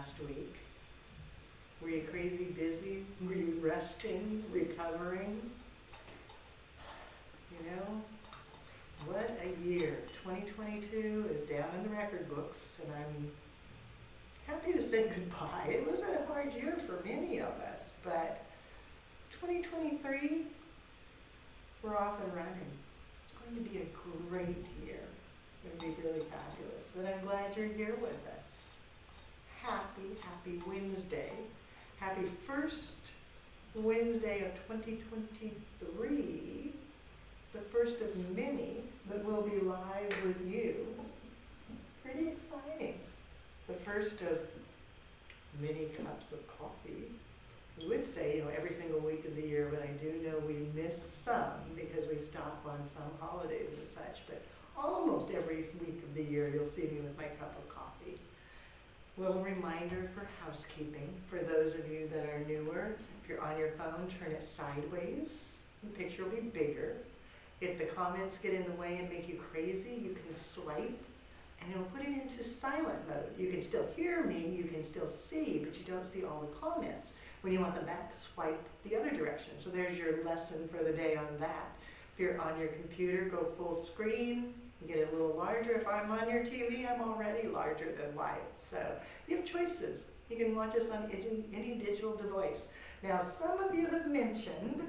last week? Were you crazy busy? Were you resting, recovering? You know, what a year. 2022 is down in the record books, and I'm happy to say goodbye. It was a hard year for many of us, but 2023, we're off and running. It's going to be a great year. It's going to be really fabulous. And I'm glad you're here with us. Happy Wednesday. Happy first Wednesday of 2023. The first of many that will be live with you. Pretty exciting. The first of many cups of coffee. I would say, every single week of the year, but I do know we miss some because we stop on some holidays and such, but almost every week of the year you'll see me with my cup of coffee. Little reminder for housekeeping, for those of you that are newer, if you're on your phone, turn it sideways. The picture will be bigger. If the comments get in the way and make you crazy, you can swipe and it'll put it into silent mode. You can still hear me, you can still see, but you don't see all the comments. When you want them back, swipe the other direction. So there's your lesson for the day on that. If you're on your computer, go full screen, get it a little larger. If I'm on your TV, I'm already larger than life. So you have choices. You can watch us on any digital device. Now, some of you have mentioned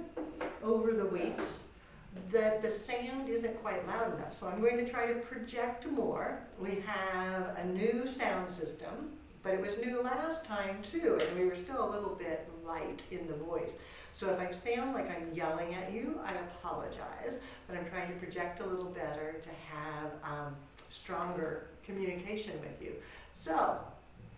over the weeks that the sound isn't quite loud enough, so I'm going to try to project more. We have a new sound system, but it was new last time too, and we were still a little bit light in the voice. So if I sound like I'm yelling at you, I apologize, but I'm trying to project a little better to have stronger communication with you. So,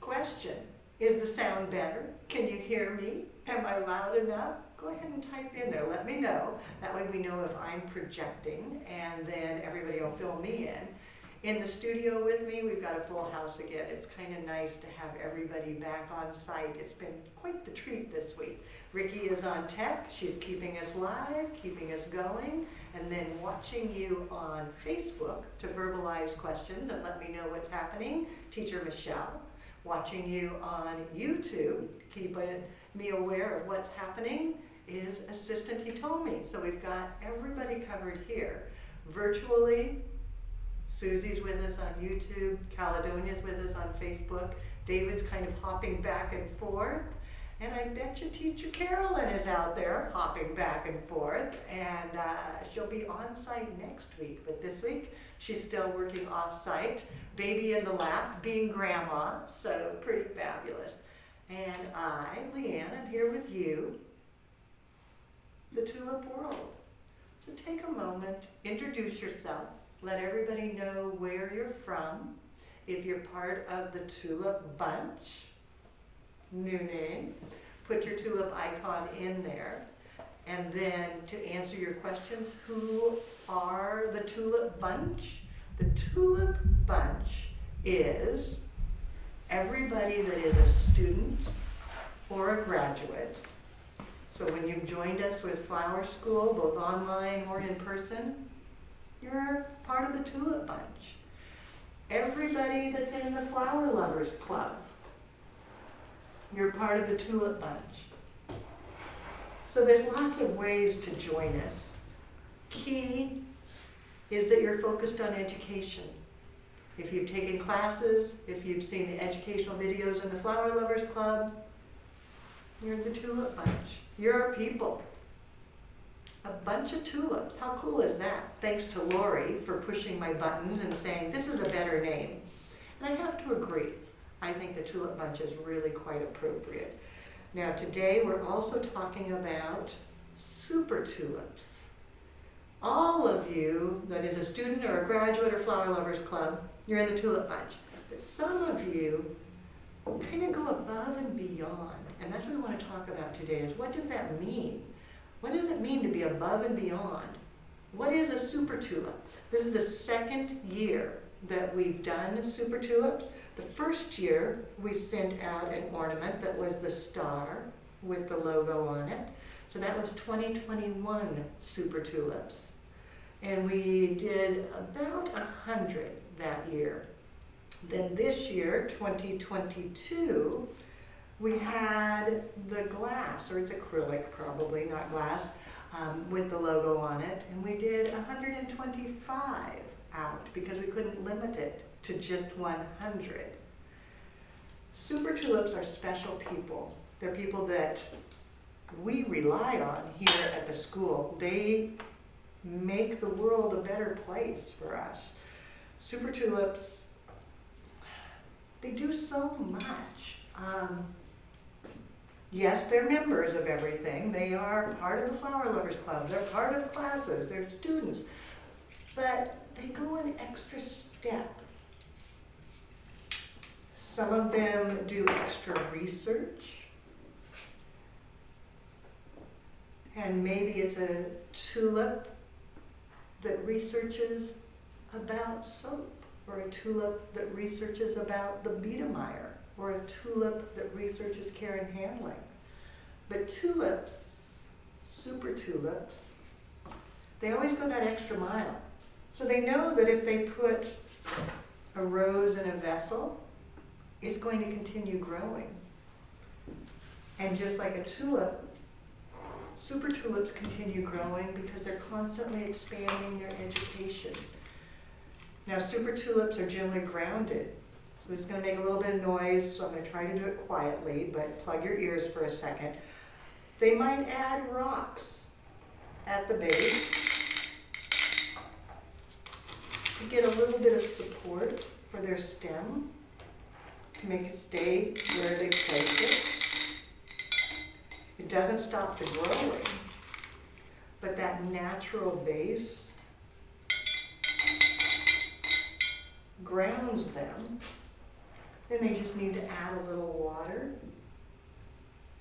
question, is the sound better? Can you hear me? Am I loud enough? Go ahead and type in there, let me know. That way we know if I'm projecting, and then everybody will fill me in. In the studio with me, we've got a full house again. It's kind of nice to have everybody back on site. It's been quite the treat this week. Ricky is on tech. She's keeping us live, keeping us going, and then watching you on Facebook to verbalize questions and let me know what's happening. Teacher Michelle. Watching you on YouTube, keeping me aware of what's happening, is Assistant Hitomi. So we've got everybody covered here. Virtually, Susie's with us on YouTube, Caledonia's with us on Facebook, David's kind of hopping back and forth, and I bet you Teacher Carolyn is out there hopping back and forth, and she'll be on site next week, but this week she's still working off site, baby in the lap, being grandma, so pretty fabulous. And I, Leanne, am here with you, the tulip world. So take a moment, introduce yourself, let everybody know where you're from. If you're part of the tulip bunch, new name, put your tulip icon in there. And then to answer your questions, who are the tulip bunch? The tulip bunch is everybody that is a student or a graduate. So when you've joined us with Flower School, both online or in person, you're part of the tulip bunch. Everybody that's in the Flower Lovers Club, you're part of the tulip bunch. So there's lots of ways to join us. Key is that you're focused on education. If you've taken classes, if you've seen the educational videos in the Flower Lovers Club, you're the tulip bunch. You're our people. A bunch of tulips. How cool is that? Thanks to Lori for pushing my buttons and saying, this is a better name. And I have to agree. I think the tulip bunch is really quite appropriate. Now today we're also talking about super tulips. All of you that is a student or a graduate or Flower Lovers Club, you're in the tulip bunch. But some of you kind of go above and beyond. And that's what we want to talk about today is what does that mean? What does it mean to be above and beyond? What is a super tulip? This is the second year that we've done super tulips. The first year we sent out an ornament that was the star with the logo on it. So that was 2021 super tulips. And we did about 100 that year. Then this year, 2022, we had the glass, or it's acrylic probably, not glass, with the logo on it. And we did 125 out because we couldn't limit it to just 100. Super Tulips are special people. They're people that we rely on here at the school. They make the world a better place for us. Super Tulips, they do so much. Yes, they're members of everything. They are part of the Flower Lovers Club. They're part of classes. They're students. But they go an extra step. Some of them do extra research. And maybe it's a tulip that researches about soap, or a tulip that researches about the Biedermeier, or a tulip that researches care and handling. But tulips, super tulips, they always go that extra mile. So they know that if they put a rose in a vessel, it's going to continue growing. And just like a tulip, super tulips continue growing because they're constantly expanding their education. Now, super tulips are generally grounded. So this is going to make a little bit of noise, so I'm going to try to do it quietly, but plug your ears for a second. They might add rocks at the base to get a little bit of support for their stem, to make it stay where they place it. It doesn't stop the growing, but that natural base grounds them. Then they just need to add a little water,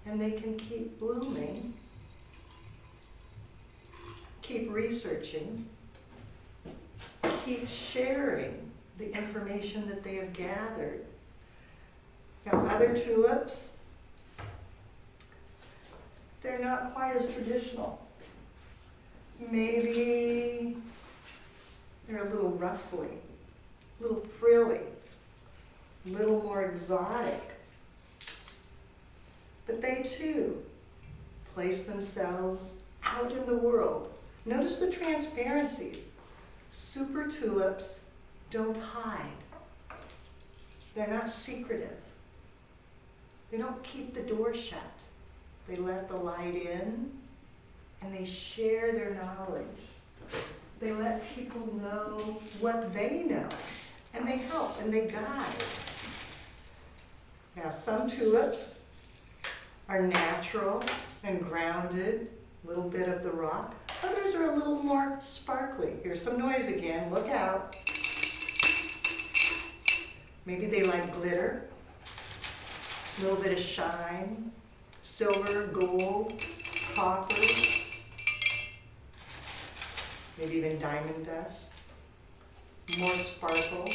and they can keep blooming, keep researching, keep sharing the information that they have gathered. Now, other tulips, they're not quite as traditional. Maybe they're a little ruffly, a little frilly, a little more exotic. But they too place themselves out in the world. Notice the transparencies. Super tulips don't hide. They're not secretive. They don't keep the door shut. They let the light in, and they share their knowledge. They let people know what they know, and they help and they guide. Now, some tulips are natural and grounded, a little bit of the rock. Others are a little more sparkly. Here's some noise again, look out. Maybe they like glitter, a little bit of shine, silver, gold, copper, maybe even diamond dust, more sparkle.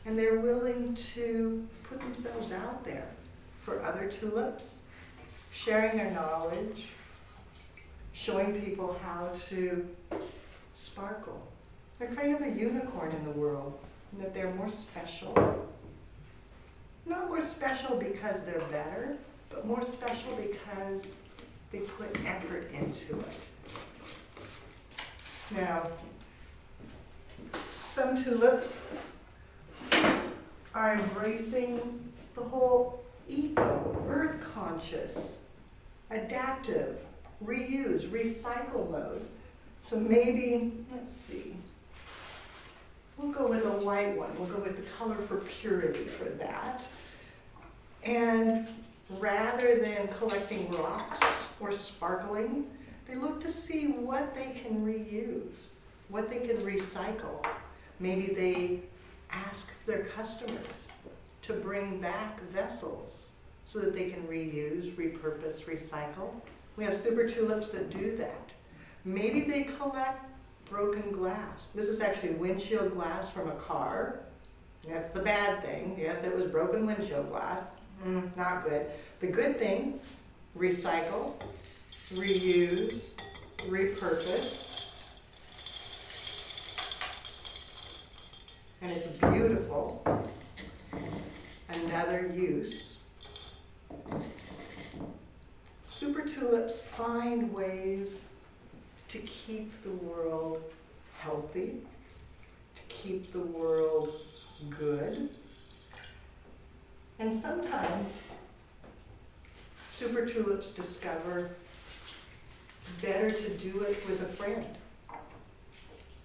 And they're willing to put themselves out there for other tulips, sharing their knowledge, showing people how to sparkle. They're kind of a unicorn in the world, in that they're more special. Not more special because they're better, but more special because they put effort into it. Now, some tulips are embracing the whole eco, earth-conscious, adaptive, reuse, recycle mode. So maybe, let's see, we'll go with a white one. We'll go with the color for purity for that. And rather than collecting rocks or sparkling, they look to see what they can reuse, what they can recycle. Maybe they ask their customers to bring back vessels so that they can reuse, repurpose, recycle. We have super tulips that do that. Maybe they collect broken glass. This is actually windshield glass from a car. That's the bad thing. Yes, it was broken windshield glass. Not good. The good thing, recycle, reuse, repurpose. and it's beautiful. Another use. Super tulips find ways to keep the world healthy, to keep the world good. And sometimes super tulips discover it's better to do it with a friend.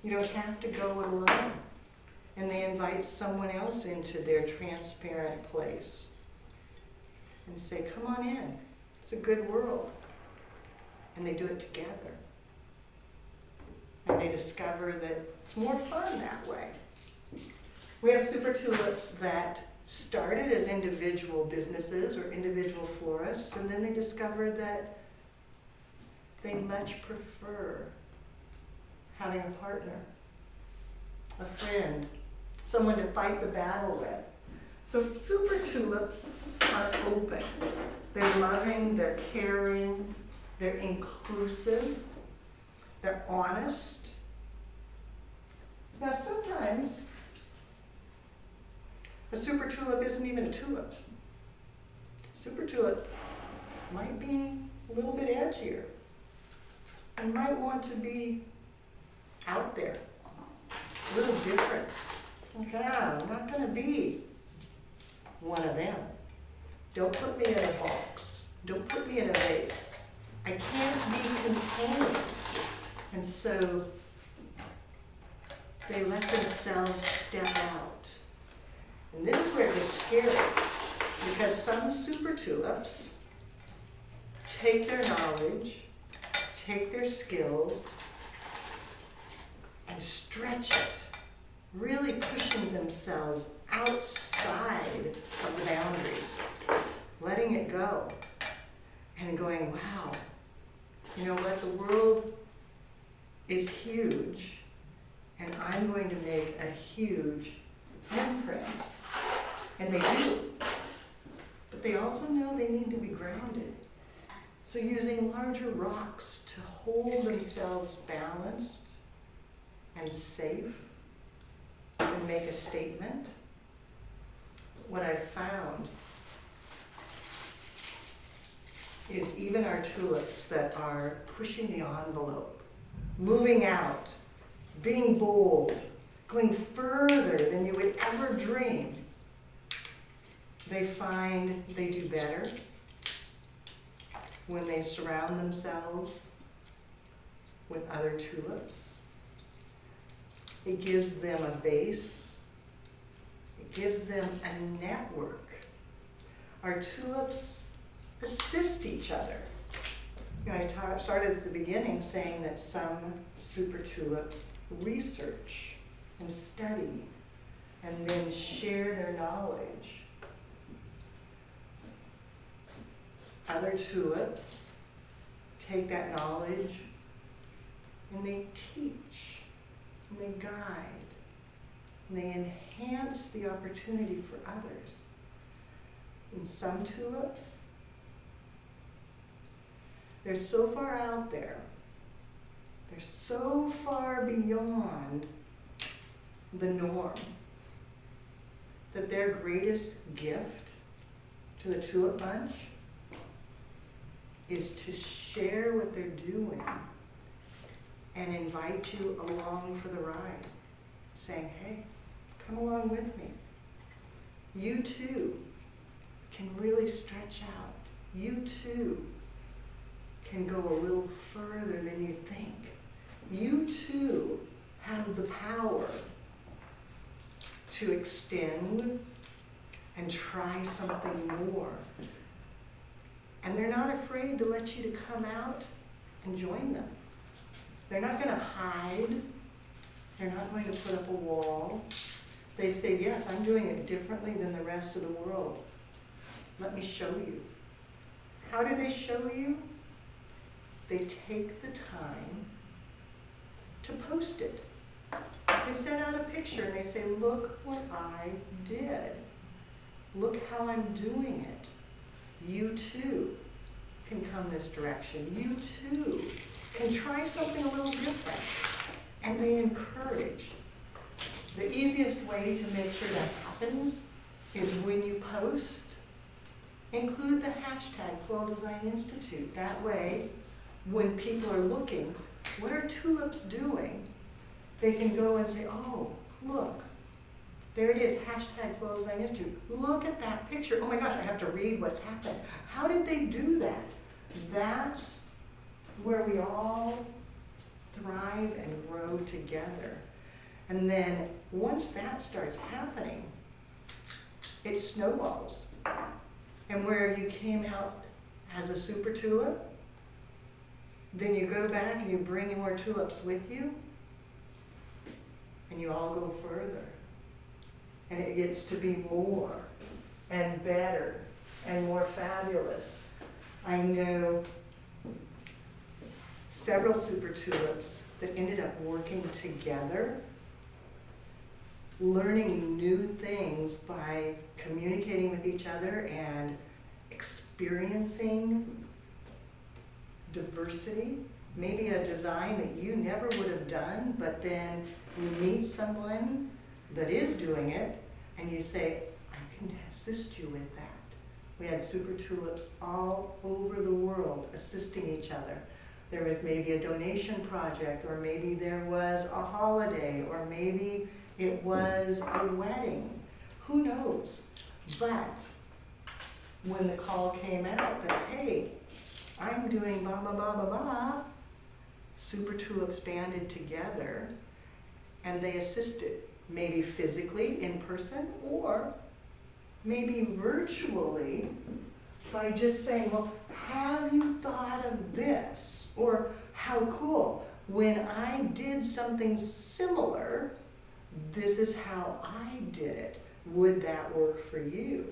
You don't have to go it alone. And they invite someone else into their transparent place and say, come on in, it's a good world. And they do it together. And they discover that it's more fun that way. We have super tulips that started as individual businesses or individual florists, and then they discovered that they much prefer having a partner, a friend, someone to fight the battle with. So super tulips are open. They're loving, they're caring, they're inclusive, they're honest. Now sometimes a super tulip isn't even a tulip. Super tulip might be a little bit edgier and might want to be out there, a little different. Like, I'm not going to be one of them. Don't put me in a box. Don't put me in a vase. I can't be contained. And so they let themselves step out. And this is where it gets scary, because some super tulips take their knowledge, take their skills, and stretch it, really pushing themselves outside of the boundaries, letting it go, and going, wow, you know what, the world is huge, and I'm going to make a huge imprint. And they do. But they also know they need to be grounded. So using larger rocks to hold themselves balanced and safe and make a statement. What I've found is even our tulips that are pushing the envelope, moving out, being bold, going further than you would ever dream, they find they do better when they surround themselves with other tulips. It gives them a base. It gives them a network. Our tulips assist each other. You know, I started at the beginning saying that some super tulips research and study and then share their knowledge. Other tulips take that knowledge and they teach, and they guide, and they enhance the opportunity for others. And some tulips, they're so far out there, they're so far beyond the norm that their greatest gift to the tulip bunch is to share what they're doing and invite you along for the ride, saying, hey, come along with me. You too can really stretch out. You too can go a little further than you think. You too have the power to extend and try something more. And they're not afraid to let you to come out and join them. They're not going to hide. They're not going to put up a wall. They say, yes, I'm doing it differently than the rest of the world. Let me show you. How do they show you? They take the time to post it. They send out a picture and they say, look what I did. Look how I'm doing it. You too can come this direction. You too can try something a little different. And they encourage. the easiest way to make sure that happens is when you post, include the hashtag Floral Design Institute. That way, when people are looking, what are tulips doing? They can go and say, oh, look, there it is, hashtag Floral Design Institute. Look at that picture. Oh my gosh, I have to read what's happened. How did they do that? That's where we all thrive and grow together. And then once that starts happening, it snowballs. And where you came out as a super tulip, then you go back and you bring in more tulips with you, and you all go further. And it gets to be more and better and more fabulous. I know several super tulips that ended up working together, learning new things by communicating with each other and experiencing diversity. Maybe a design that you never would have done, but then you meet someone that is doing it and you say, I can assist you with that. We had super tulips all over the world assisting each other. There was maybe a donation project, or maybe there was a holiday, or maybe it was a wedding. Who knows? But when the call came out that, hey, I'm doing blah, blah, blah, blah, blah, super tulips banded together and they assisted, maybe physically in person, or maybe virtually by just saying, well, have you thought of this? Or how cool, when I did something similar, this is how I did it. Would that work for you?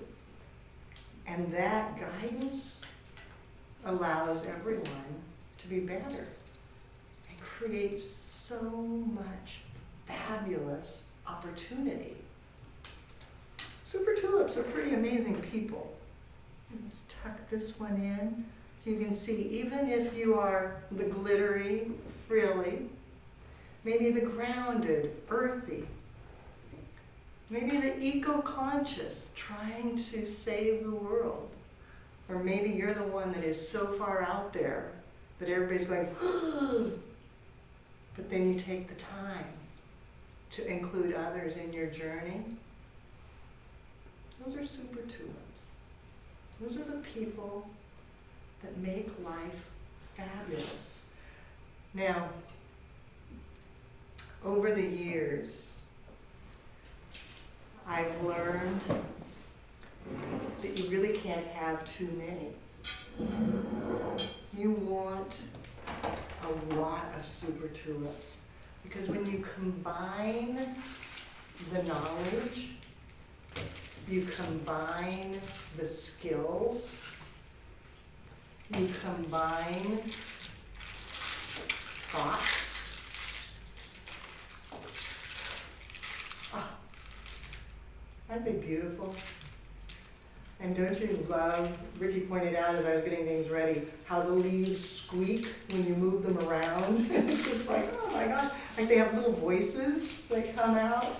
And that guidance allows everyone to be better and creates so much fabulous opportunity. Super tulips are pretty amazing people. Let's tuck this one in so you can see, even if you are the glittery, frilly, maybe the grounded, earthy, maybe the eco-conscious, trying to save the world. Or maybe you're the one that is so far out there that everybody's going, but then you take the time to include others in your journey. Those are super tulips. Those are the people that make life fabulous. Now, over the years, I've learned that you really can't have too many. You want a lot of super tulips, because when you combine the knowledge, you combine the skills, you combine thoughts. Aren't they beautiful? And don't you love, Ricky pointed out as I was getting things ready, how the leaves squeak when you move them around? It's just like, oh my gosh, like they have little voices that come out.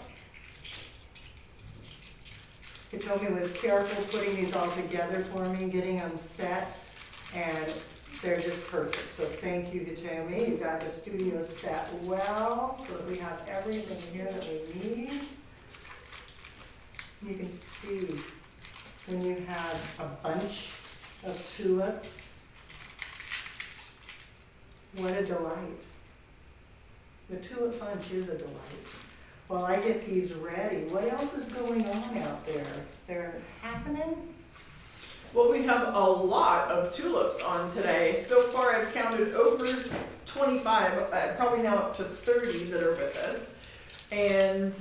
Hitomi was careful putting these all together for me, getting them set, and they're just perfect. So thank you, Hitomi. You got the studio set well, so that we have everything here that we need. You can see when you have a bunch of tulips, what a delight. The tulip bunch is a delight. While I get these ready, what else is going on out there? Is there happening? Well, we have a lot of tulips on today. So far I've counted over 25, probably now up to 30 that are with us. And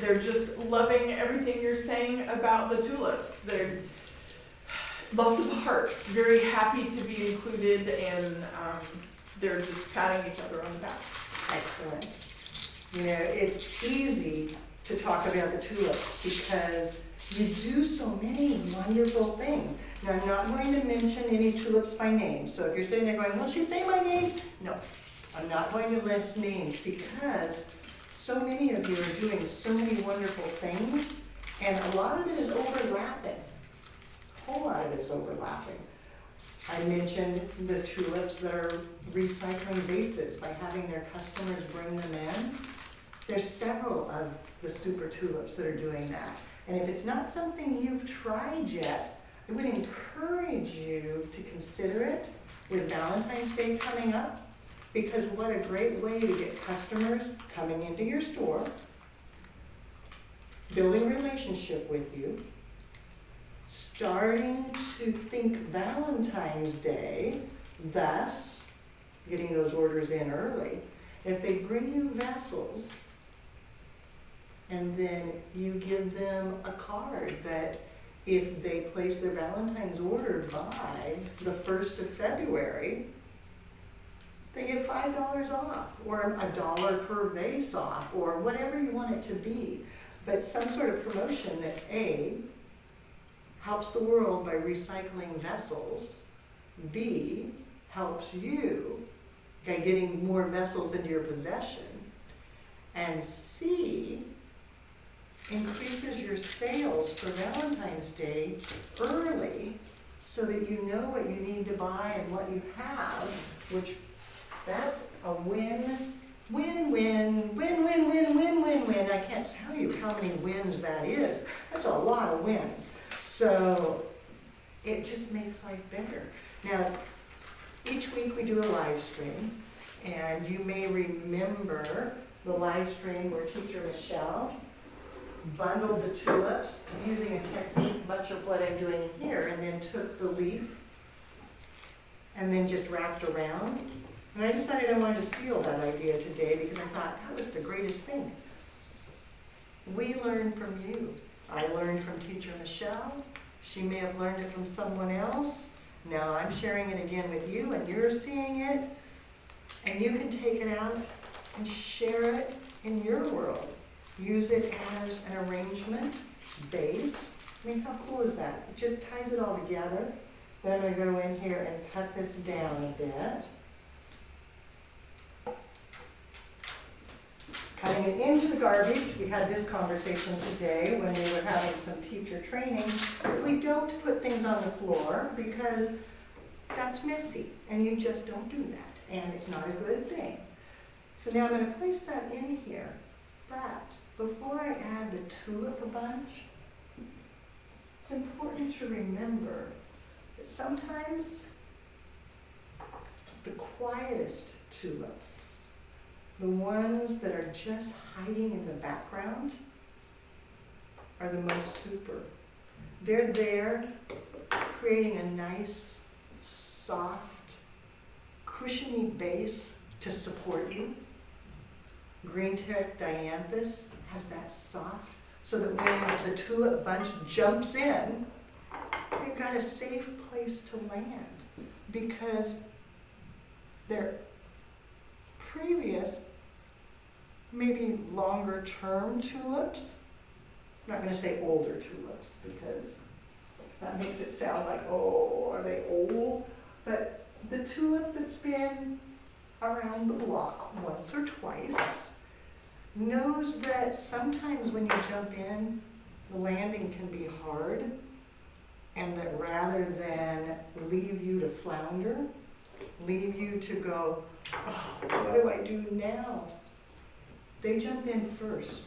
they're just loving everything you're saying about the tulips. They're lots of hearts, very happy to be included, and they're just patting each other on the back. Excellent. You know, it's easy to talk about the tulips because you do so many wonderful things. Now, I'm not going to mention any tulips by name. So if you're sitting there going, will she say my name? No, I'm not going to list names because so many of you are doing so many wonderful things, and a lot of it is overlapping. A whole lot of it is overlapping. I mentioned the tulips that are recycling vases by having their customers bring them in. There's several of the Super Tulips that are doing that. And if it's not something you've tried yet, I would encourage you to consider it with Valentine's Day coming up, because what a great way to get customers coming into your store, building a relationship with you, starting to think Valentine's Day, thus getting those orders in early. If they bring you vessels and then you give them a card that if they place their Valentine's order by the 1st of February, they get $5 off, or $1 per vase off, or whatever you want it to be. But some sort of promotion that A, helps the world by recycling vessels, B, helps you by getting more vessels into your possession, and C, increases your sales for Valentine's Day early so that you know what you need to buy and what you have, which that's a win, win, win, win, win, win, win, win, win. I can't tell you how many wins that is. That's a lot of wins. So it just makes life better. Now, each week we do a live stream, and you may remember the live stream where Teacher Michelle bundled the tulips using a technique much of what I'm doing here, and then took the leaf and then just wrapped around. And I decided I wanted to steal that idea today because I thought that was the greatest thing. We learn from you. I learned from Teacher Michelle. She may have learned it from someone else. Now I'm sharing it again with you, and you're seeing it. And you can take it out and share it in your world. Use it as an arrangement base. I mean, how cool is that? It just ties it all together. Then I'm going to go in here and cut this down a bit. Cutting it into the garbage. We had this conversation today when we were having some teacher training. We don't put things on the floor because that's messy, and you just don't do that, and it's not a good thing. So now I'm going to place that in here, but before I add the tulip bunch, it's important to remember that sometimes the quietest tulips, the ones that are just hiding in the background, are the most super. They're there creating a nice, soft, cushiony base to support you. Green Tech Dianthus has that soft, so that when the tulip bunch jumps in, they've got a safe place to land, because their previous, maybe longer term tulips, I'm not going to say older tulips because that makes it sound like, oh, are they old? But the tulip that's been around the block once or twice knows that sometimes when you jump in, the landing can be hard, and that rather than leave you to flounder, leave you to go, oh, what do I do now? They jump in first,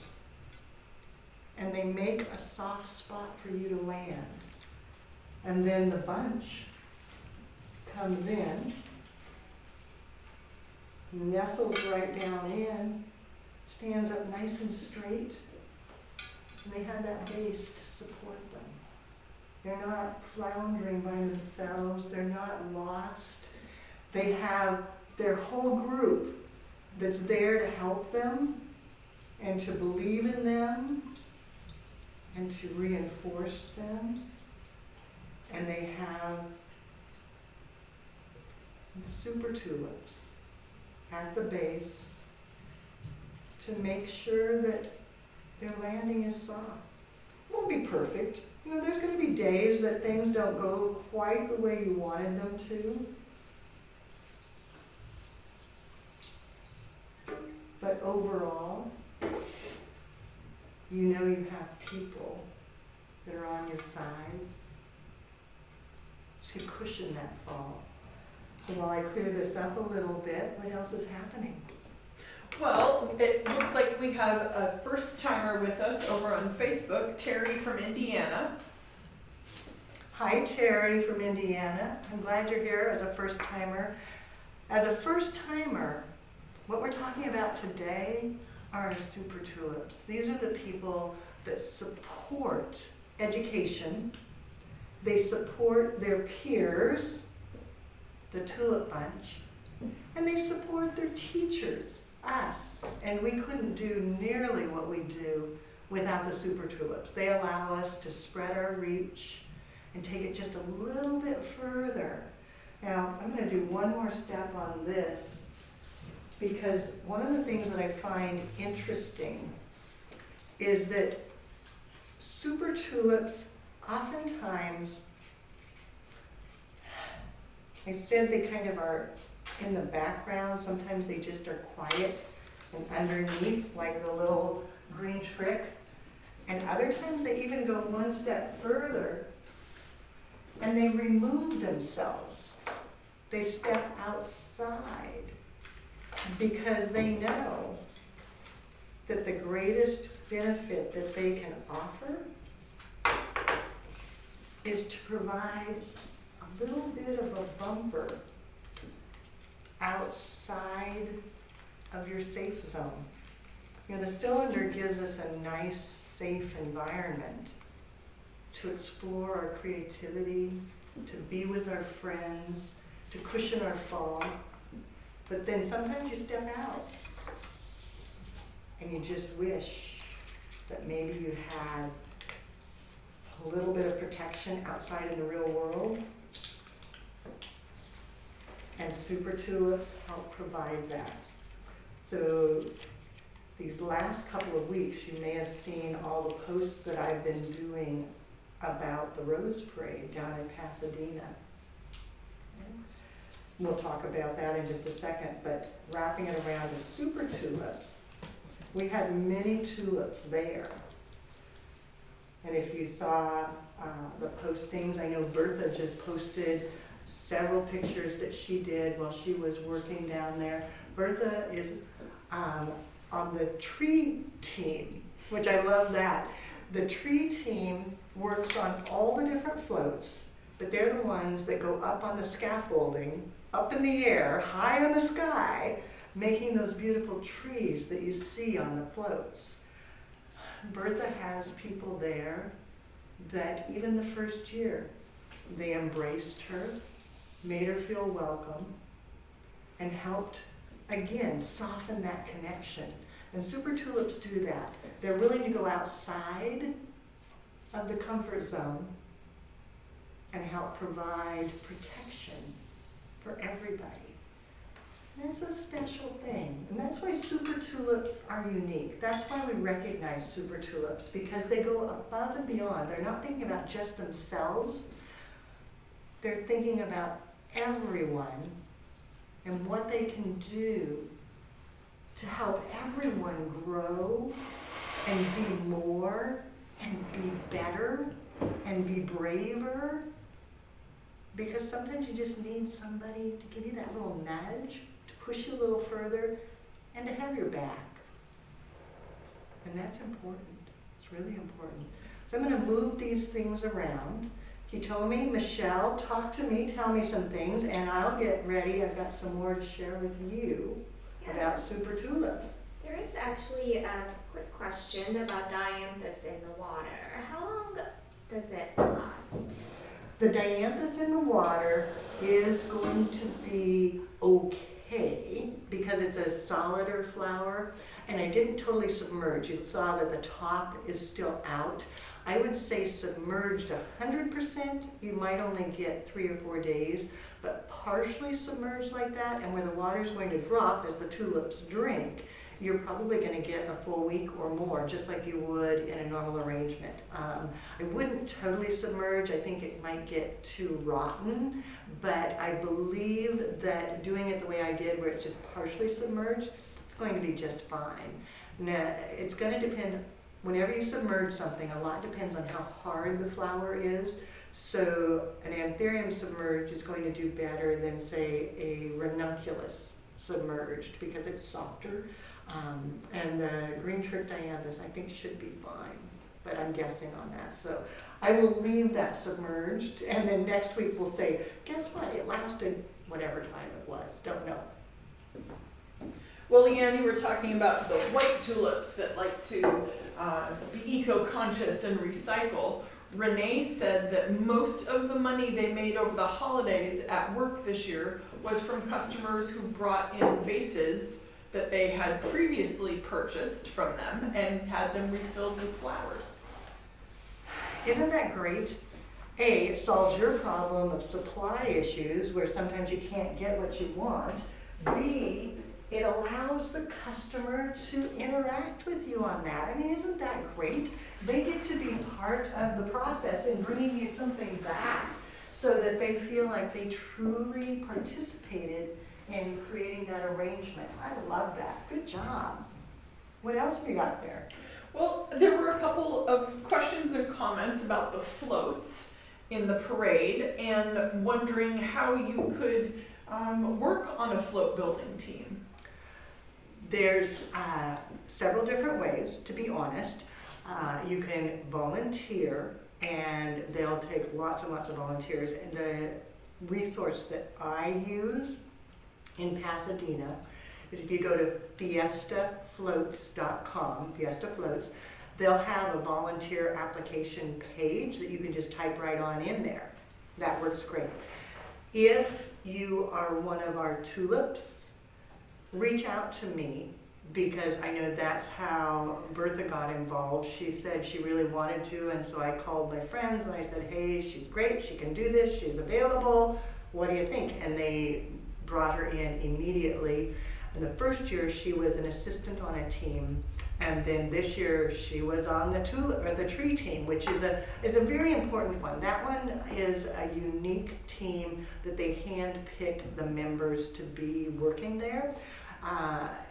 and they make a soft spot for you to land. And then the bunch comes in, nestles right down in, stands up nice and straight, and they have that base to support them. They're not floundering by themselves, they're not lost. They have their whole group that's there to help them and to believe in them and to reinforce them. And they have the Super Tulips at the base to make sure that their landing is soft. It won't be perfect. You know, there's going to be days that things don't go quite the way you wanted them to. But overall, you know you have people that are on your side to cushion that fall. So while I clear this up a little bit, what else is happening? Well, it looks like we have a first timer with us over on Facebook, Terry from Indiana. Hi, Terry from Indiana. I'm glad you're here as a first timer. As a first timer, what we're talking about today are Super Tulips. These are the people that support education. They support their peers, the Tulip Bunch, and they support their teachers, us. And we couldn't do nearly what we do without the Super Tulips. They allow us to spread our reach and take it just a little bit further. Now, I'm going to do one more step on this, because one of the things that I find interesting is that Super Tulips oftentimes, I said they kind of are in the background. Sometimes they just are quiet and underneath, like the little green trick. And other times they even go one step further and they remove themselves. They step outside because they know that the greatest benefit that they can offer is to provide a little bit of a bumper outside of your safe zone. You know, the cylinder gives us a nice, safe environment to explore our creativity, to be with our friends, to cushion our fall. But then sometimes you step out and you just wish that maybe you had a little bit of protection outside in the real world. And Super Tulips help provide that. So these last couple of weeks, you may have seen all the posts that I've been doing about the Rose Parade down in Pasadena. We'll talk about that in just a second, but wrapping it around the Super Tulips, we had many tulips there. And if you saw the postings, I know Bertha just posted several pictures that she did while she was working down there. Bertha is on the tree team, which I love that. The tree team works on all the different floats, but they're the ones that go up on the scaffolding, up in the air, high in the sky, making those beautiful trees that you see on the floats. Bertha has people there that even the first year, they embraced her, made her feel welcome, and helped, again, soften that connection. And Super Tulips do that. They're willing to go outside of the comfort zone and help provide protection for everybody. And it's a special thing. And that's why Super Tulips are unique. That's why we recognize Super Tulips, because they go above and beyond. They're not thinking about just themselves. They're thinking about everyone and what they can do to help everyone grow and be more and be better and be braver. Because sometimes you just need somebody to give you that little nudge, to push you a little further, and to have your back. And that's important. It's really important. So I'm going to move these things around. He told me, Michelle, talk to me, tell me some things, and I'll get ready. I've got some more to share with you about Super Tulips. There is actually a quick question about dianthus in the water. How long does it last? The dianthus in the water is going to be okay because it's a solider flower, and I didn't totally submerge. You saw that the top is still out. I would say submerged 100%, you might only get 3 or 4 days, but partially submerged like that, and where the water is going to drop as the tulips drink, you're probably going to get a full week or more, just like you would in a normal arrangement. I wouldn't totally submerge. I think it might get too rotten, but I believe that doing it the way I did, where it's just partially submerged, it's going to be just fine. Now, it's going to depend whenever you submerge something, a lot depends on how hard the flower is. So an anthurium submerged is going to do better than, say, a ranunculus submerged because it's softer. And the green trichdianthus, I think, should be fine, but I'm guessing on that. So I will leave that submerged, and then next week we'll say, guess what? It lasted whatever time it was. Don't know. Well, Leanne, you were talking about the white tulips that like to be eco-conscious and recycle. Renee said that most of the money they made over the holidays at work this year was from customers who brought in vases that they had previously purchased from them and had them refilled with flowers. Isn't that great? A, it solves your problem of supply issues where sometimes you can't get what you want. B, it allows the customer to interact with you on that. I mean, isn't that great? They get to be part of the process in bringing you something back so that they feel like they truly participated in creating that arrangement. I love that. Good job. What else have you got there? Well, there were a couple of questions and comments about the floats in the parade and wondering how you could work on a float building team. There's several different ways, to be honest. You can volunteer, and they'll take lots and lots of volunteers. And the resource that I use in Pasadena is if you go to fiestafloats.com, Fiesta Floats, they'll have a volunteer application page that you can just type right on in there. That works great. If you are one of our tulips, reach out to me, because I know that's how Bertha got involved. She said she really wanted to, and so I called my friends and I said, hey, she's great, she can do this, she's available, what do you think? And they brought her in immediately. And the first year she was an assistant on a team, and then this year she was on the tulip or the tree team, which is a very important one. That one is a unique team that they handpick the members to be working there.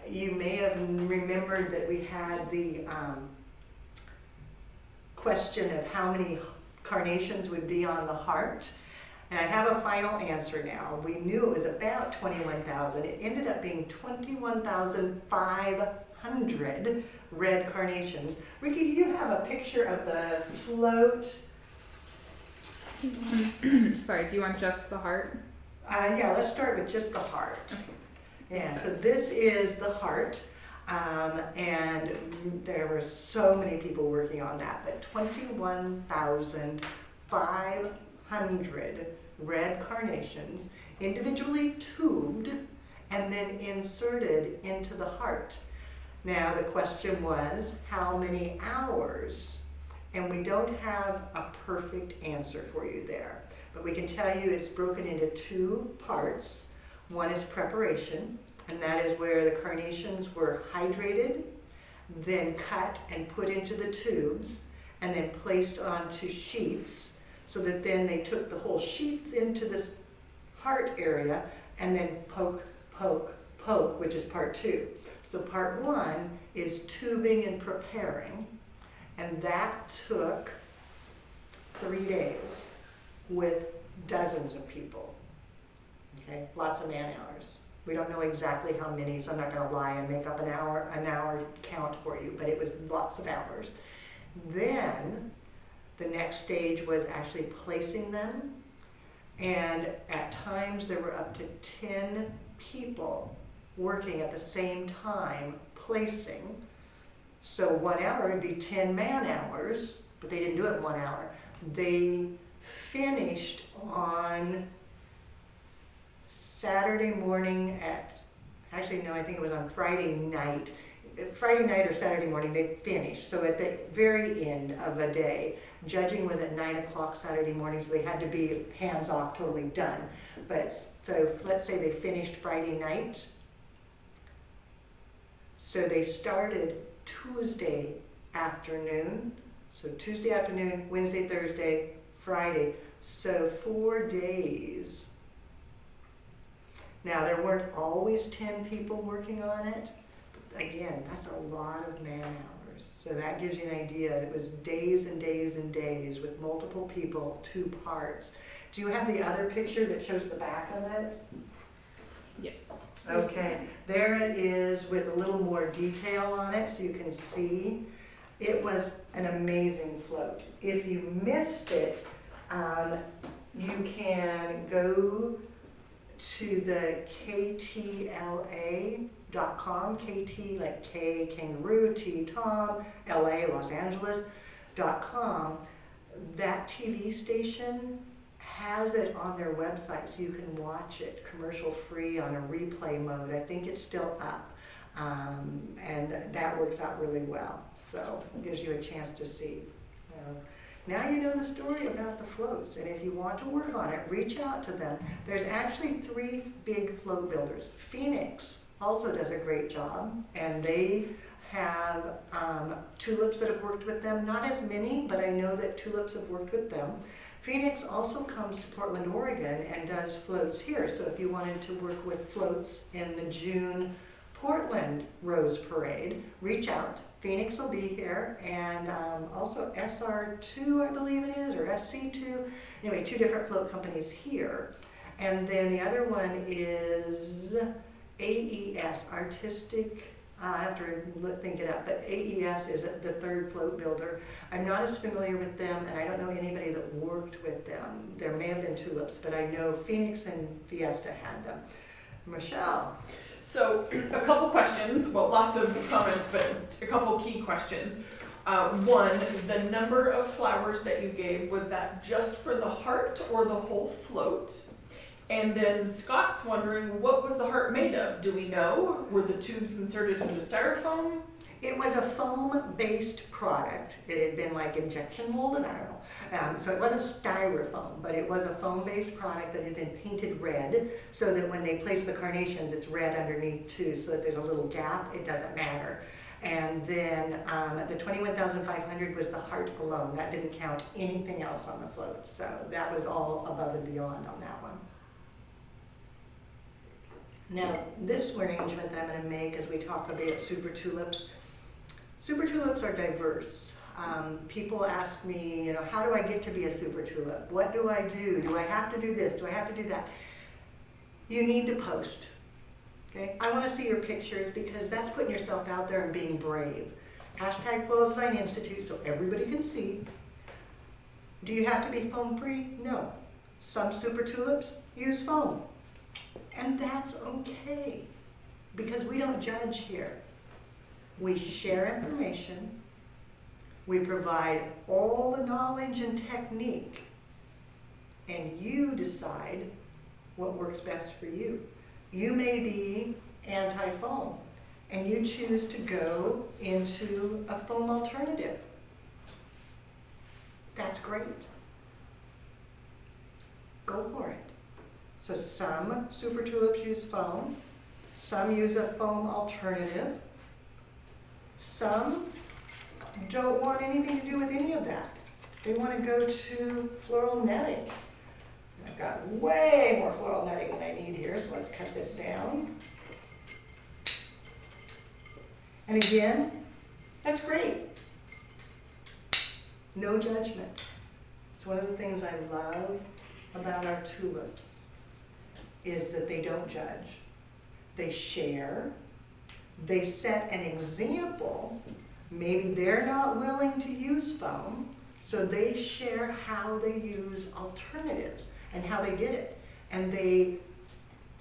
You may have remembered that we had the question of how many carnations would be on the heart. And I have a final answer now. We knew it was about 21,000. It ended up being 21,500 red carnations. Ricky, do you have a picture of the float? Sorry, do you want just the heart? Yeah, let's start with just the heart. Okay. Yeah, so this is the heart, and there were so many people working on that, but 21,500 red carnations, individually tubed and then inserted into the heart. Now the question was, how many hours? And we don't have a perfect answer for you there, but we can tell you it's broken into two parts. One is preparation, and that is where the carnations were hydrated, then cut and put into the tubes, and then placed onto sheets, so that then they took the whole sheets into this heart area, and then poke, poke, poke, which is part two. So part one is tubing and preparing, and that took 3 days with dozens of people. Okay, lots of man hours. We don't know exactly how many, so I'm not going to lie and make up an hour count for you, but it was lots of hours. Then the next stage was actually placing them, and at times there were up to 10 people working at the same time placing. So 1 hour would be 10 man hours, but they didn't do it in 1 hour. They finished on Saturday morning actually no, I think it was on Friday night. Friday night or Saturday morning they finished. So at the very end of the day, judging was at 9 o'clock Saturday morning, so they had to be hands off, totally done. But so let's say they finished Friday night. So they started Tuesday afternoon. So Tuesday afternoon, Wednesday, Thursday, Friday. So 4 days. Now, there weren't always 10 people working on it. But again, that's a lot of man hours. So that gives you an idea. It was days and days and days with multiple people, 2 parts. Do you have the other picture that shows the back of it? Yes. Okay, there it is with a little more detail on it so you can see. It was an amazing float. If you missed it, you can go to the ktla.com, KT like K, kangaroo, T, Tom, LA, Los Angeles.com. That TV station has it on their website so you can watch it commercial free on a replay mode. I think it's still up, and that works out really well. So it gives you a chance to see. Now you know the story about the floats, and if you want to work on it, reach out to them. There's actually 3 big float builders. Phoenix also does a great job, and they have Tulips that have worked with them. Not as many, but I know that Tulips have worked with them. Phoenix also comes to Portland, Oregon, and does floats here. So if you wanted to work with floats in the June Portland Rose Parade, reach out. Phoenix will be here, and also SR2, I believe it is, or SC2. Anyway, 2 different float companies here. And then the other one is AES, Artistic, I have to think it up, but AES is the 3rd float builder. I'm not as familiar with them, and I don't know anybody that worked with them. There may have been Tulips, but I know Phoenix and Fiesta had them. Michelle. So a couple questions, well, lots of comments, but a couple key questions. One, the number of flowers that you gave, was that just for the heart or the whole float? And then Scott's wondering, what was the heart made of? Do we know? Were the tubes inserted into styrofoam? It was a foam-based product. It had been like injection molded, I don't know. So it wasn't styrofoam, but it was a foam-based product that had been painted red so that when they place the carnations, it's red underneath too, so that there's a little gap, it doesn't matter. And then the 21,500 was the heart alone. That didn't count anything else on the float. So that was all above and beyond on that one. Now, this arrangement that I'm going to make as we talk about Super Tulips. Super Tulips are diverse. People ask me, how do I get to be a Super Tulip? What do I do? Do I have to do this? Do I have to do that? You need to post. Okay? I want to see your pictures because that's putting yourself out there and being brave. Hashtag Flow Design Institute so everybody can see. Do you have to be foam free? No. Some Super Tulips use foam. And that's okay, because we don't judge here. We share information, we provide all the knowledge and technique, and you decide what works best for you. You may be anti-foam, and you choose to go into a foam alternative. That's great. Go for it. So some Super Tulips use foam, some use a foam alternative, some don't want anything to do with any of that. They want to go to floral netting. I've got way more floral netting than I need here, so let's cut this down. And again, that's great. No judgment. It's one of the things I love about our tulips is that they don't judge. They share. They set an example. Maybe they're not willing to use foam, so they share how they use alternatives and how they did it. And they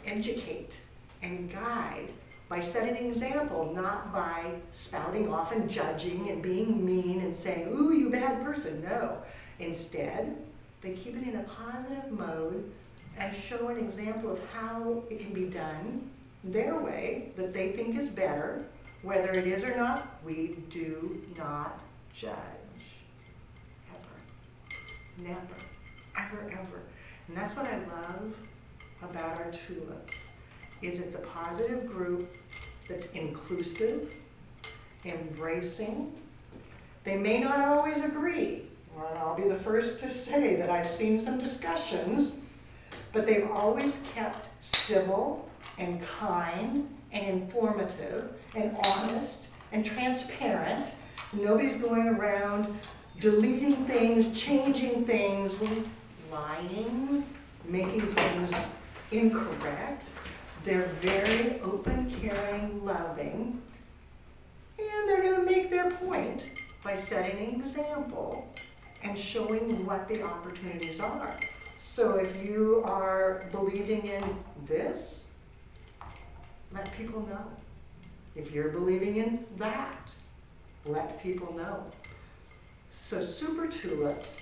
educate and guide by setting an example, not by spouting off and judging and being mean and saying, ooh, you bad person. No. Instead, they keep it in a positive mode and show an example of how it can be done their way that they think is better. Whether it is or not, we do not judge. Ever. Never. Ever, ever. And that's what I love about our tulips, is it's a positive group that's inclusive, embracing. They may not always agree. Well, I'll be the first to say that I've seen some discussions, but they've always kept civil and kind and informative and honest and transparent Nobody's going around deleting things, changing things, lying, making things incorrect. They're very open, caring, loving, and they're gonna make their point by setting an example and showing what the opportunities are. So if you are believing in this, let people know. If you're believing in that, let people know. So Super Tulips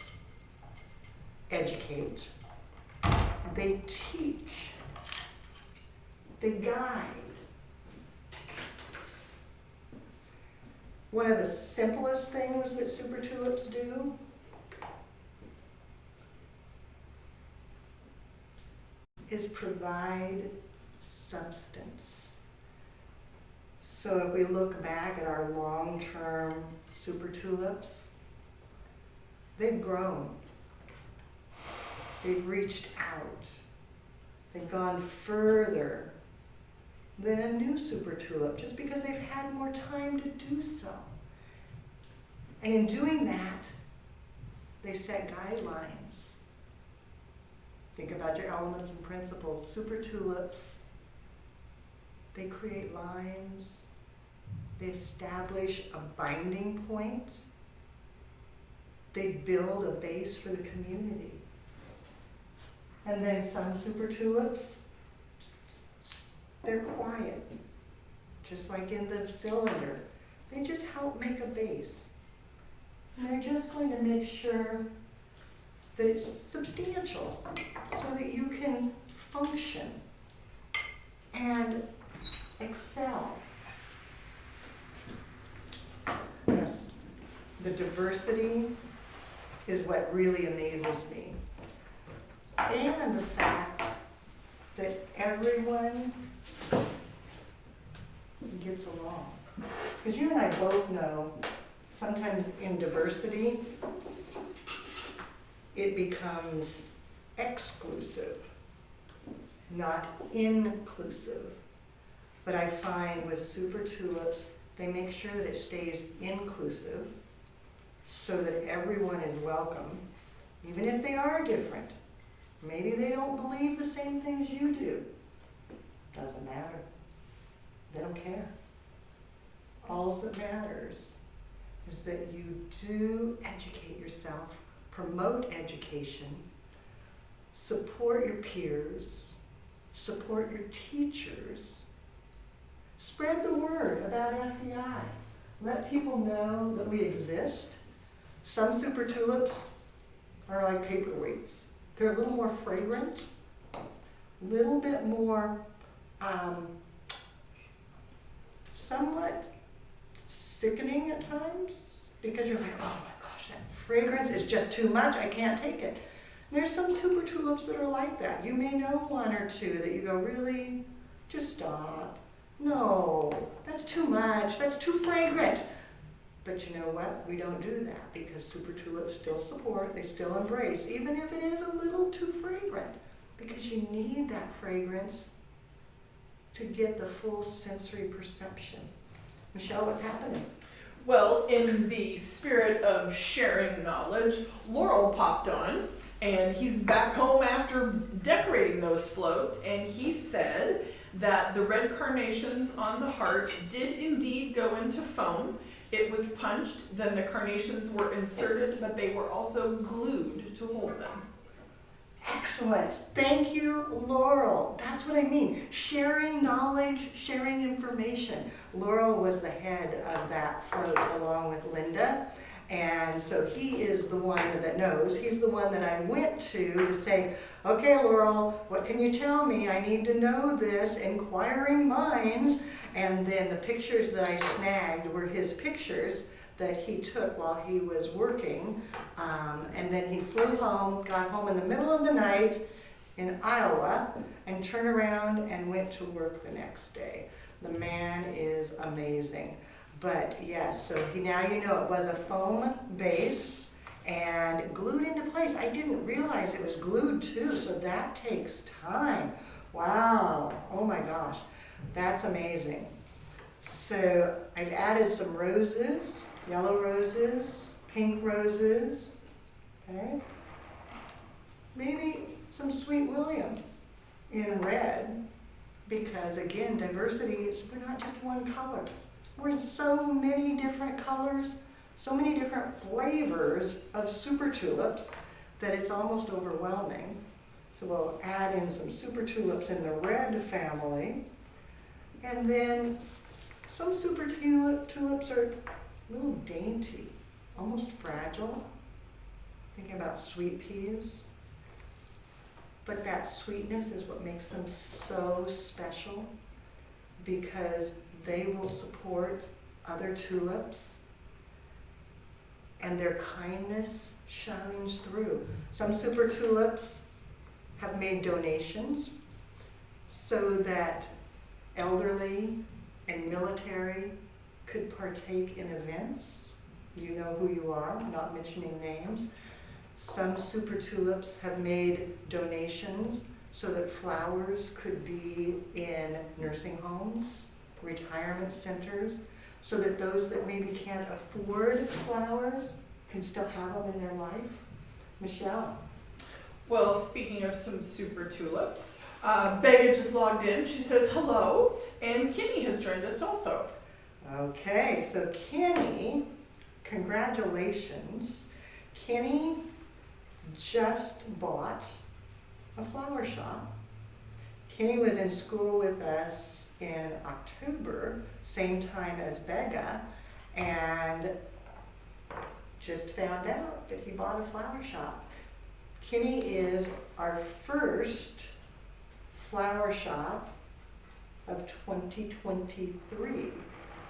educate, they teach, they guide. One of the simplest things that Super Tulips do is provide substance. So if we look back at our long-term Super Tulips, they've grown. They've reached out. They've gone further than a new Super Tulip just because they've had more time to do so. And in doing that, they set guidelines. Think about your elements and principles. Super Tulips, they create lines. They establish a binding point. They build a base for the community. And then some Super Tulips, they're quiet, just like in the cylinder. They just help make a base. And they're just going to make sure that it's substantial so that you can function and excel. Yes, the diversity is what really amazes me. And the fact that everyone gets along. Because you and I both know, sometimes in diversity, it becomes exclusive, not inclusive. But I find with Super Tulips, they make sure that it stays inclusive so that everyone is welcome, even if they are different. Maybe they don't believe the same things you do. Doesn't matter. They don't care. All that matters is that you do educate yourself, promote education, support your peers, support your teachers, spread the word about FDI. Let people know that we exist. Some Super Tulips are like paperweights. They're a little more fragrant, a little bit more somewhat sickening at times, because you're like, oh my gosh, that fragrance is just too much, I can't take it. And there's some Super Tulips that are like that. You may know one or two that you go, really? Just stop. No, that's too much, that's too fragrant. But you know what? We don't do that because Super Tulips still support, they still embrace, even if it is a little too fragrant, because you need that fragrance to get the full sensory perception. Michelle, what's happening? Well, in the spirit of sharing knowledge, Laurel popped on, and he's back home after decorating those floats, and he said that the red carnations on the heart did indeed go into foam. It was punched, then the carnations were inserted, but they were also glued to hold them. Excellent. Thank you, Laurel. That's what I mean. Sharing knowledge, sharing information. Laurel was the head of that float along with Linda. And so he is the one that knows. He's the one that I went to say, okay, Laurel, what can you tell me? I need to know this, inquiring minds. And then the pictures that I snagged were his pictures that he took while he was working. And then he flew home, got home in the middle of the night in Iowa, and turned around and went to work the next day. The man is amazing. But yes, so now you know it was a foam base and glued into place. I didn't realize it was glued too, so that takes time. Wow, oh my gosh, that's amazing. So I've added some roses yellow roses, pink roses, okay? Maybe some Sweet William in red, because again, diversity is, we're not just one color. We're in so many different colors, so many different flavors of Super Tulips that it's almost overwhelming. So we'll add in some Super Tulips in the red family. And then some Super Tulips are a little dainty, almost fragile. Thinking about sweet peas. But that sweetness is what makes them so special, because they will support other tulips and their kindness shines through. Some Super Tulips have made donations so that elderly and military could partake in events. You know who you are, I'm not mentioning names. Some Super Tulips have made donations so that flowers could be in nursing homes, retirement centers, so that those that maybe can't afford flowers can still have them in their life. Michelle? Well, speaking of some Super Tulips, Becca just logged in. She says hello, and Kimmy has joined us also. Okay, so Kenny, congratulations. Kenny just bought a flower shop. Kenny was in school with us in October, same time as Becca, and just found out that he bought a flower shop. Kenny is our first flower shop of 2023.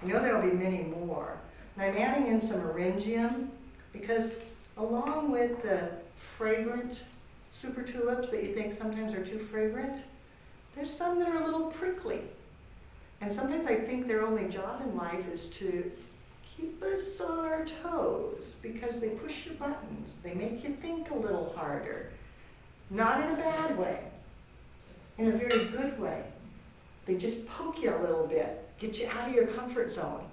I know there'll be many more. And I'm adding in some Orangium because along with the fragrant Super Tulips that you think sometimes are too fragrant, there's some that are a little prickly. And sometimes I think their only job in life is to keep us on our toes because they push your buttons. They make you think a little harder. Not in a bad way, in a very good way. They just poke you a little bit, get you out of your comfort zone.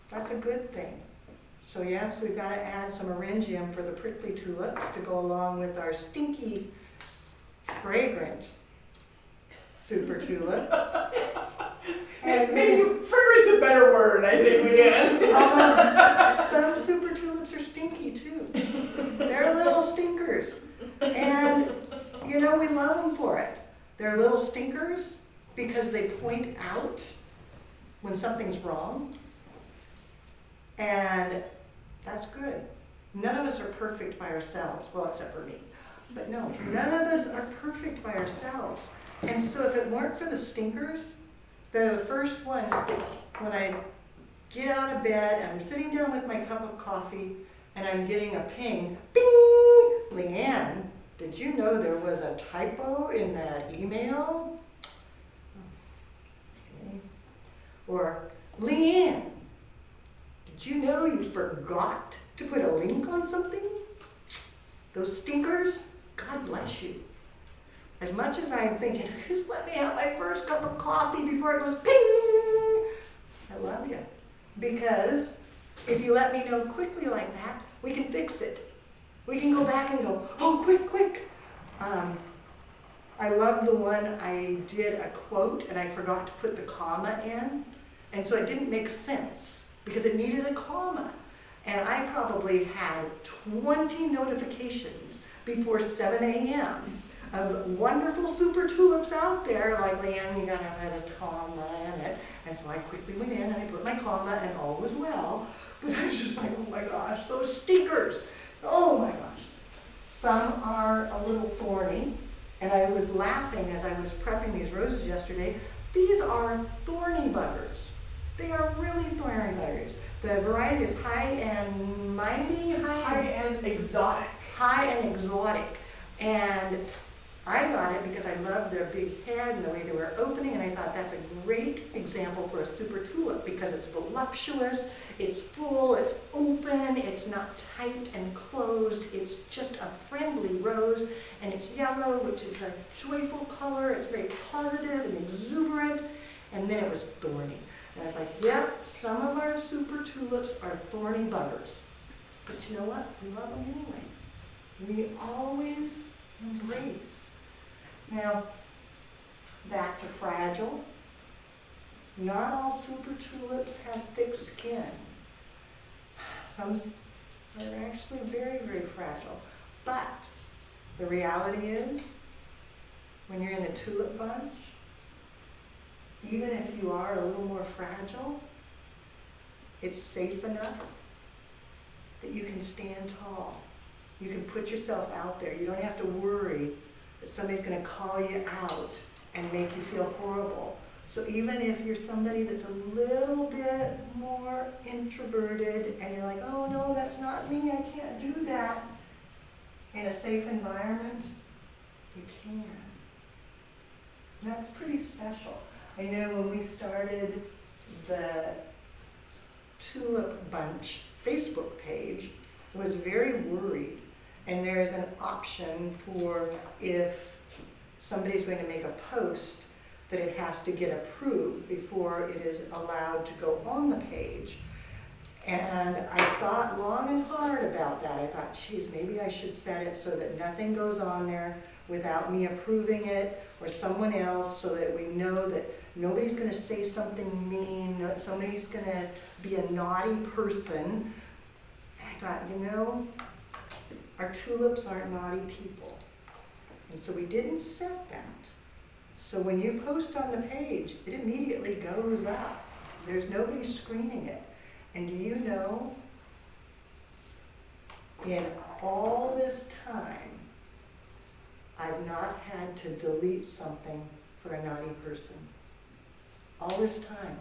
That's a good thing. So yeah, so we've got to add some Orangium for the prickly tulips to go along with our stinky, fragrant Super Tulip. And maybe fragrant's a better word, I think, Leanne. Although some Super Tulips are stinky too. They're little stinkers. And, you know, we love them for it. They're little stinkers because they point out when something's wrong. And that's good. None of us are perfect by ourselves. Well, except for me. But no, none of us are perfect by ourselves. And so if it weren't for the stinkers, they're the first ones that when I get out of bed, I'm sitting down with my cup of coffee, and I'm getting a ping, bing! Leanne, did you know there was a typo in that email? Okay. Or, Leanne, did you know you forgot to put a link on something? Those stinkers, God bless you. As much as I'm thinking, just let me have my first cup of coffee before it goes ping, I love you. Because if you let me know quickly like that, we can fix it. We can go back and go, oh, quick, quick. I love the one I did a quote and I forgot to put the comma in. And so it didn't make sense because it needed a comma. And I probably had 20 notifications before 7 a.m. of wonderful Super Tulips out there, like, Leanne, you gotta have a comma in it. And so I quickly went in and I put my comma and all was well. But I was just like, oh my gosh, those stinkers. Oh my gosh. Some are a little thorny. And I was laughing as I was prepping these roses yesterday. These are thorny buggers. They are really thorny buggers. The variety is high and mindy, High and exotic. High and exotic. And I got it because I loved their big head and the way they were opening, and I thought that's a great example for a Super Tulip because it's voluptuous, it's full, it's open, it's not tight and closed, it's just a friendly rose, and it's yellow, which is a joyful color, it's very positive and exuberant, and then it was thorny. And I was like, yep, some of our super tulips are thorny buggers. But you know what? We love them anyway. We always embrace. Now, back to fragile. Not all super tulips have thick skin. Some are actually very, very fragile. But the reality is, when you're in the tulip bunch, even if you are a little more fragile, it's safe enough that you can stand tall. You can put yourself out there. You don't have to worry that somebody's going to call you out and make you feel horrible. So even if you're somebody that's a little bit more introverted and you're like, oh no, that's not me, I can't do that, in a safe environment, you can. And that's pretty special. I know when we started the Tulip Bunch Facebook page, I was very worried. And there is an option for if somebody's going to make a post that it has to get approved before it is allowed to go on the page. And I thought long and hard about that. I thought, geez, maybe I should set it so that nothing goes on there without me approving it or someone else, so that we know that nobody's going to say something mean, that somebody's going to be a naughty person. And I thought, you know, our tulips aren't naughty people. And so we didn't set that. So when you post on the page, it immediately goes up. There's nobody screening it. And do you know, in all this time, I've not had to delete something for a naughty person. All this time.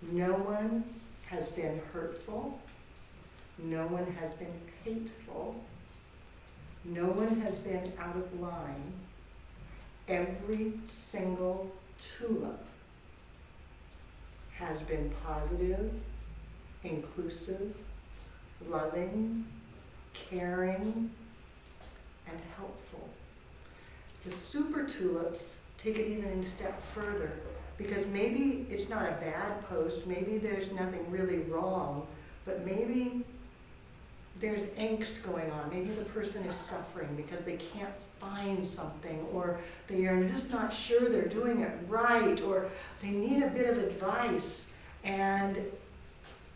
No one has been hurtful. No one has been hateful. No one has been out of line. Every single tulip has been positive, inclusive, loving, caring, and helpful. The super tulips take it even a step further, because maybe it's not a bad post, maybe there's nothing really wrong, but maybe there's angst going on. Maybe the person is suffering because they can't find something, or they are just not sure they're doing it right, or they need a bit of advice, and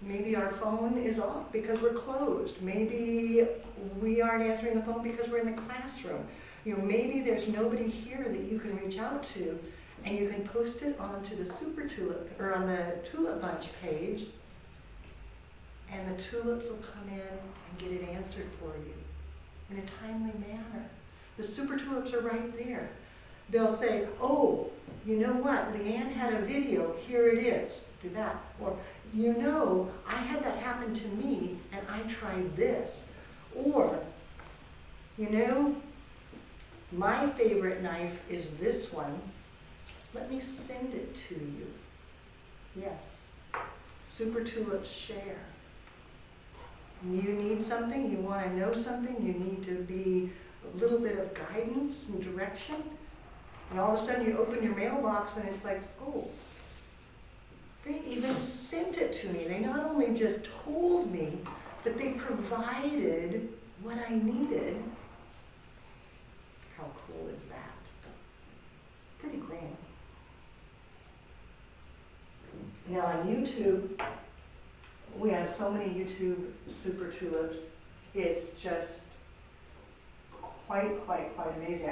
maybe our phone is off because we're closed. Maybe we aren't answering the phone because we're in the classroom. You know, maybe there's nobody here that you can reach out to, and you can post it onto the Super Tulip, or on the Tulip Bunch page, and the tulips will come in and get it answered for you in a timely manner. The super tulips are right there. They'll say, oh, you know what, Leanne had a video, here it is, do that. Or, you know, I had that happen to me and I tried this. Or, you know, my favorite knife is this one. Let me send it to you. Yes, Super Tulips share. You need something, you want to know something, you need to be a little bit of guidance and direction, and all of a sudden you open your mailbox and it's like, oh, they even sent it to me. They not only just told me, but they provided what I needed. How cool is that? Pretty grand. Now on YouTube, we have so many YouTube Super Tulips. It's just quite amazing.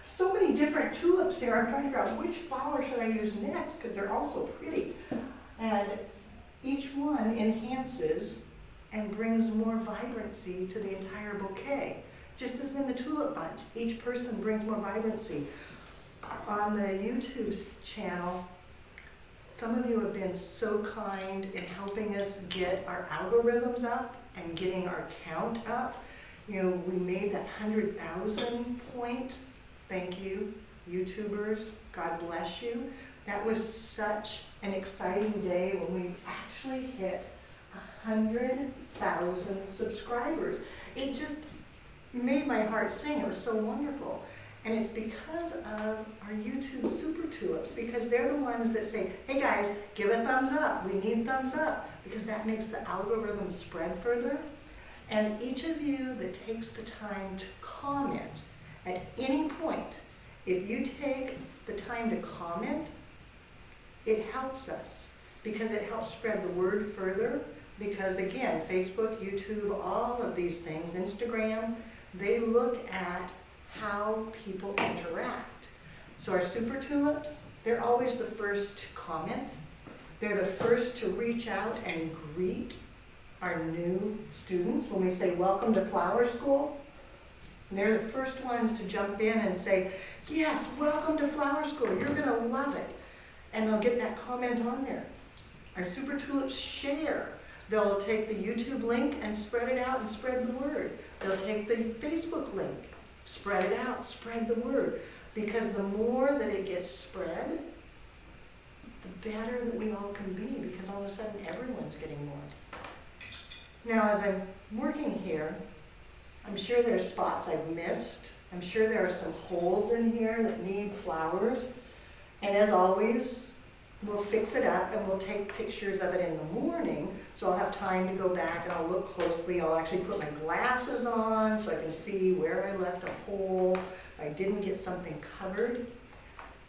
So many different tulips there. I'm trying to figure out which flower should I use next, because they're all so pretty. And each one enhances and brings more vibrancy to the entire bouquet. Just as in the Tulip Bunch, each person brings more vibrancy. On the YouTube channel, some of you have been so kind in helping us get our algorithms up and getting our count up. You know, we made that 100,000 point. Thank you, YouTubers. God bless you. That was such an exciting day when we actually hit 100,000 subscribers. It just made my heart sing. It was so wonderful. And it's because of our YouTube Super Tulips, because they're the ones that say, hey guys, give a thumbs up, we need thumbs up, because that makes the algorithm spread further. And each of you that takes the time to comment at any point, if you take the time to comment, it helps us, because it helps spread the word further. Because again, Facebook, YouTube, all of these things, Instagram, they look at how people interact. So our Super Tulips, they're always the first to comment. They're the first to reach out and greet our new students when we say, welcome to Flower School. And they're the first ones to jump in and say, yes, welcome to Flower School, you're gonna love it. And they'll get that comment on there. Our Super Tulips share. They'll take the YouTube link and spread it out and spread the word. They'll take the Facebook link, spread it out, spread the word. Because the more that it gets spread, the better that we all can be, because all of a sudden everyone's getting more. Now, as I'm working here, I'm sure there's spots I've missed. I'm sure there are some holes in here that need flowers. And as always, we'll fix it up and we'll take pictures of it in the morning, so I'll have time to go back and I'll look closely. I'll actually put my glasses on so I can see where I left a hole, if I didn't get something covered.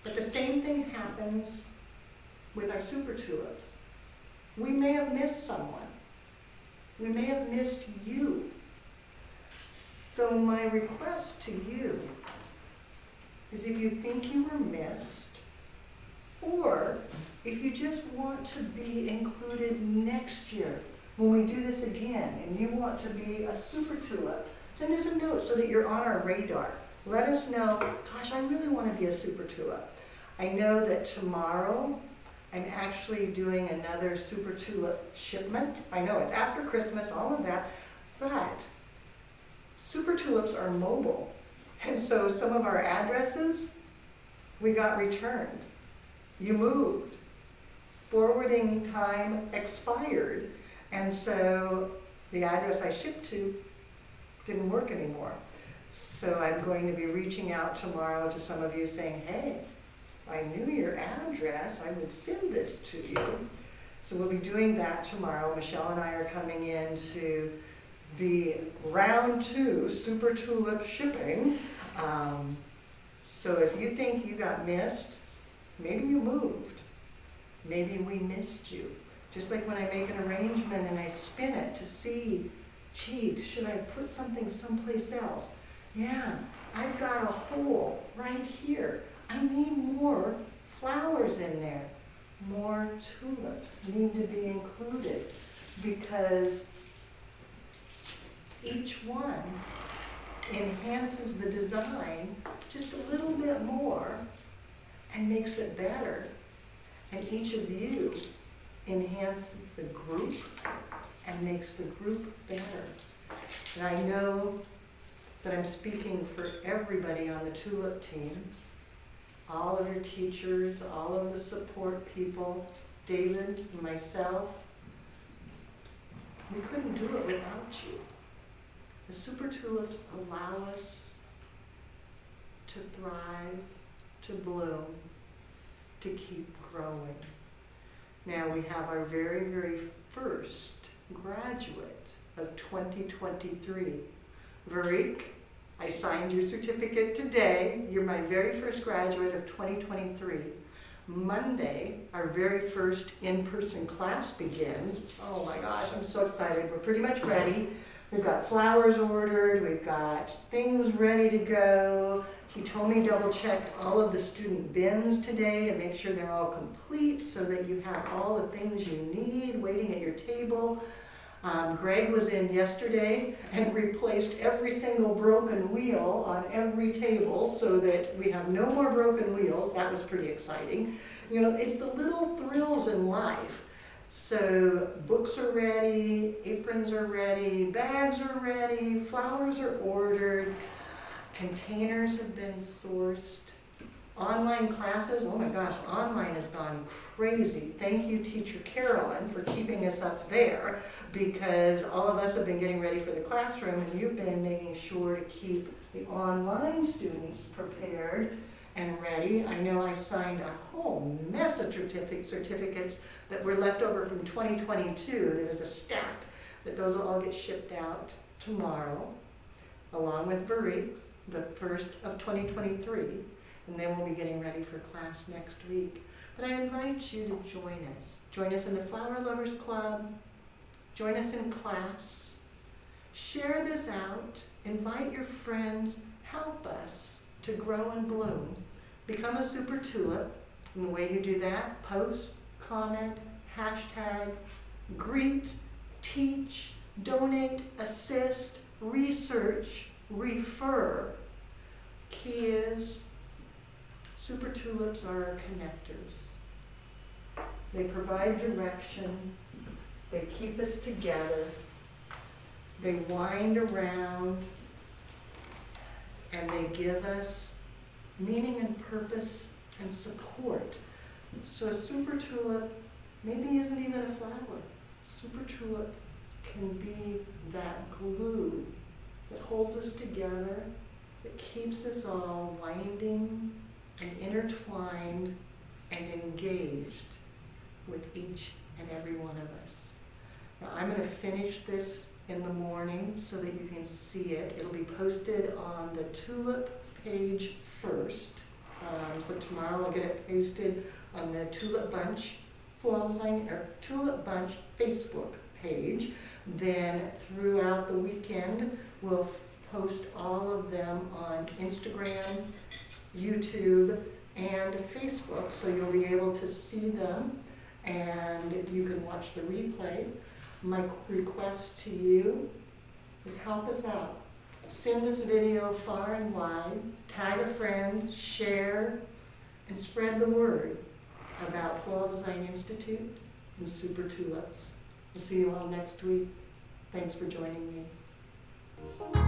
But the same thing happens with our Super Tulips. We may have missed someone. We may have missed you. So my request to you is, if you think you were missed, or if you just want to be included next year when we do this again and you want to be a Super Tulip, send us a note so that you're on our radar. Let us know, gosh, I really want to be a Super Tulip. I know that tomorrow I'm actually doing another Super Tulip shipment. I know it's after Christmas, all of that, but Super Tulips are mobile. And so some of our addresses, we got returned. You moved. Forwarding time expired. And so the address I shipped to didn't work anymore. So I'm going to be reaching out tomorrow to some of you saying, hey, if I knew your address, I would send this to you. So we'll be doing that tomorrow. Michelle and I are coming in to be round 2 Super Tulip shipping. So if you think you got missed, maybe you moved. Maybe we missed you. Just like when I make an arrangement and I spin it to see, gee, should I put something someplace else? Yeah, I've got a hole right here. I need more flowers in there. More tulips need to be included, because each one enhances the design just a little bit more and makes it better. And each of you enhances the group and makes the group better. And I know that I'm speaking for everybody on the Tulip team, all of your teachers, all of the support people, David, myself. We couldn't do it without you. The Super Tulips allow us to thrive, to bloom, to keep growing. Now we have our very, very first graduate of 2023. Verik, I signed your certificate today. You're my very first graduate of 2023. Monday, our very first in-person class begins. Oh my gosh, I'm so excited. We're pretty much ready. We've got flowers ordered, we've got things ready to go. He told me double check all of the student bins today to make sure they're all complete so that you have all the things you need waiting at your table. Greg was in yesterday and replaced every single broken wheel on every table so that we have no more broken wheels. That was pretty exciting. You know, it's the little thrills in life. So books are ready, aprons are ready, bags are ready, flowers are ordered, containers have been sourced. Online classes, oh my gosh, online has gone crazy. Thank you, Teacher Carolyn, for keeping us up there, because all of us have been getting ready for the classroom and you've been making sure to keep the online students prepared and ready. I know I signed a whole mess of certificates that were left over from 2022. There was a stack that those will all get shipped out tomorrow, along with Buri, the first of 2023, and then we'll be getting ready for class next week. But I invite you to join us. Join us in the Flower Lovers Club. Join us in class. Share this out. Invite your friends. Help us to grow and bloom. Become a Super Tulip. And the way you do that, post, comment, hashtag, greet, teach, donate, assist, research, refer. Key is Super Tulips are our connectors. They provide direction. They keep us together. They wind around, and they give us meaning and purpose and support. So a super tulip maybe isn't even a flower. Super tulip can be that glue that holds us together, that keeps us all winding and intertwined and engaged with each and every one of us. Now I'm going to finish this in the morning so that you can see it. It'll be posted on the Tulip page first. So tomorrow I'll get it posted on the Tulip Bunch Floral Design or Tulip Bunch Facebook page. Then throughout the weekend we'll post all of them on Instagram, YouTube, and Facebook, so you'll be able to see them and you can watch the replay. My request to you is help us out. Send this video far and wide, tag a friend, share, and spread the word about Floral Design Institute and Super Tulips. We'll see you all next week. Thanks for joining me.